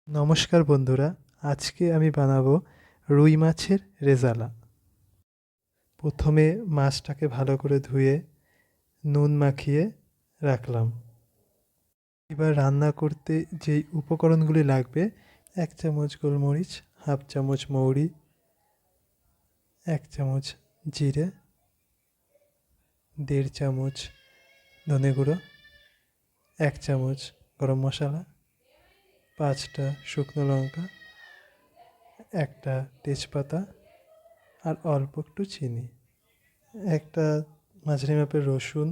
নমস্কার বন্ধুরা, আজকে আমি বানাবো রুই মাছের রেজালা। প্রথমে মাছটাকে ভালো করে ধুয়ে নুন মাখিয়ে রাখলাম। এবার রান্না করতে যেই উপকরণগুলি লাগবে: 1 চামচ গোলমরিচ, হাফ চামচ মৌরি, 1 চামচ জিরে, 1.5 চামচ ধনে গুঁড়ো, 1 চামচ গরম মশলা, 5টা শুকনো লঙ্কা, একটা তেজপাতা আর অল্প একটু চিনি, একটা মাঝারি মাপের রসুন,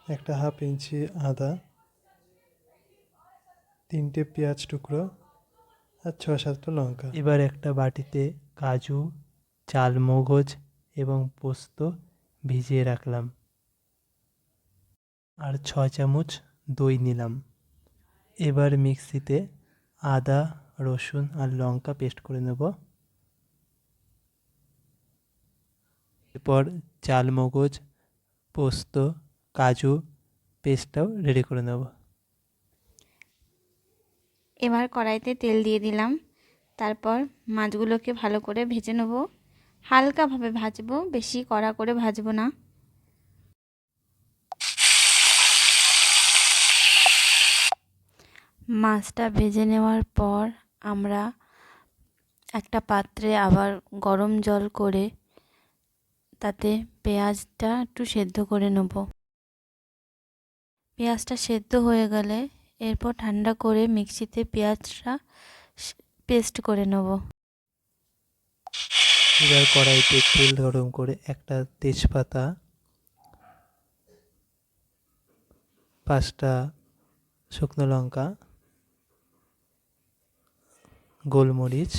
একটা হাফ ইঞ্চি আদা, 3টে পেঁয়াজ টুকরো আর 6-7টা লঙ্কা। এবার একটা বাটিতে কাজু, চালমগজ এবং পোস্ত ভিজিয়ে রাখলাম আর 6 চামচ দই নিলাম। এবার মিক্সিতে আদা, রসুন আর লঙ্কা পেস্ট করে নেব। এরপর চালমগজ, পোস্ত, কাজু পেস্টটাও রেডি করে নেব। এবার কড়াইতে তেল দিয়ে দিলাম। তারপর মাছগুলোকে ভালো করে ভেজে নেব। হালকাভাবে ভাজবো, বেশি কড়া করে ভাজবো না। মাছটা ভেজে নেওয়ার পর আমরা একটা পাত্রে আবার গরম জল করে তাতে পেঁয়াজটা একটু সেদ্ধ করে নেব। পেঁয়াজটা সেদ্ধ হয়ে গেলে এরপর ঠান্ডা করে মিক্সিতে পেঁয়াজটা পেস্ট করে নেব। এবার কড়াইতে তেল গরম করে একটা তেজপাতা, 5টা শুকনো লঙ্কা, গোলমরিচ,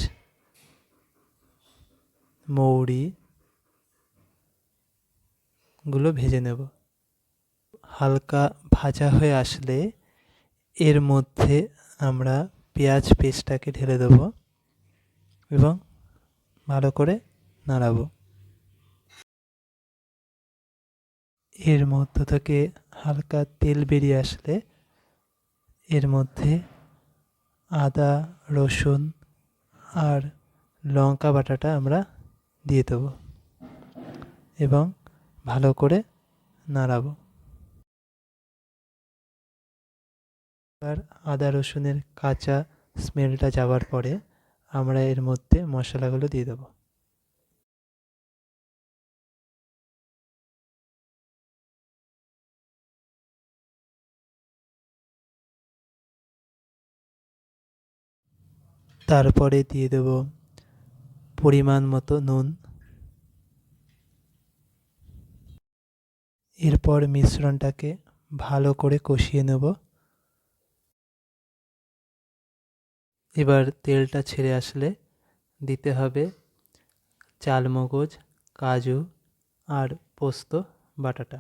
মৌরি গুলো ভেজে নেব। হালকা ভাজা হয়ে আসলে এর মধ্যে আমরা পেঁয়াজ পেস্টটাকে ঢেলে দেব এবং ভালো করে নাড়াবো। এর মধ্য থেকে হালকা তেল বেরিয়ে আসলে এর মধ্যে আদা, রসুন আর লঙ্কা বাটাটা আমরা দিয়ে দেব এবং ভালো করে নাড়াবো। আর আদা রসুনের কাঁচা স্মেলটা যাওয়ার পরে আমরা এর মধ্যে মশলাগুলো দিয়ে দেবো। তারপরে দিয়ে দেব পরিমাণ মতো নুন। এরপর মিশ্রণটাকে ভালো করে কষিয়ে নেব। এবার তেলটা ছেড়ে আসলে দিতে হবে চালমগজ, কাজু আর পোস্ত বাটাটা।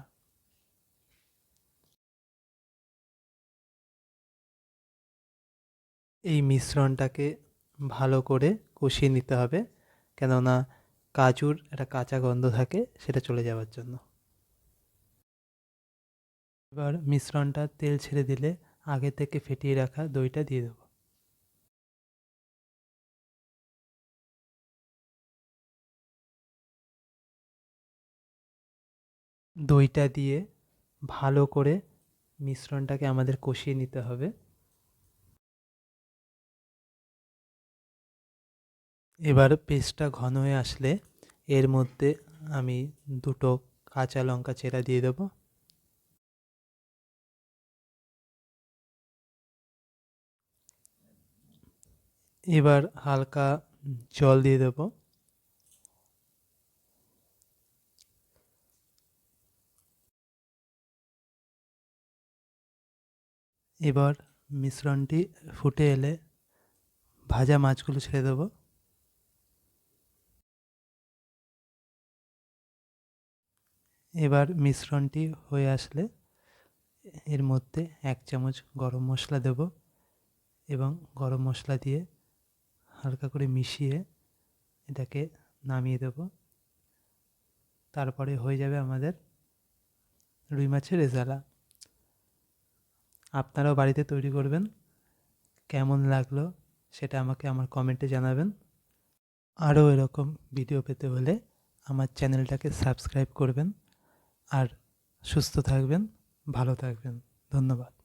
এই মিশ্রণটাকে ভালো করে কষিয়ে নিতে হবে, কেননা কাজুর একটা কাঁচা গন্ধ থাকে, সেটা চলে যাওয়ার জন্য। এবার মিশ্রণটা তেল ছেড়ে দিলে আগে থেকে ফেটিয়ে রাখা দইটা দিয়ে দেবো। দইটা দিয়ে ভালো করে মিশ্রণটাকে আমাদের কষিয়ে নিতে হবে। এবার পেস্টটা ঘন হয়ে আসলে এর মধ্যে আমি 2টো কাঁচা লঙ্কা চেরা দিয়ে দেবো। এবার হালকা জল দিয়ে দেবো। এবার মিশ্রণটি ফুটে এলে ভাজা মাছগুলো ছেড়ে দেবো। এবার মিশ্রণটি হয়ে আসলে এর মধ্যে 1 চামচ গরম মশলা দেব এবং গরম মশলা দিয়ে হালকা করে মিশিয়ে এটাকে নামিয়ে দেব। তারপরে হয়ে যাবে আমাদের রুই মাছের রেজালা। আপনারাও বাড়িতে তৈরি করবেন। কেমন লাগলো সেটা আমাকে আমার কমেন্টে জানাবেন। আরও এরকম ভিডিও পেতে হলে আমার চ্যানেলটাকে সাবস্ক্রাইব করবেন। আর সুস্থ থাকবেন, ভালো থাকবেন। ধন্যবাদ।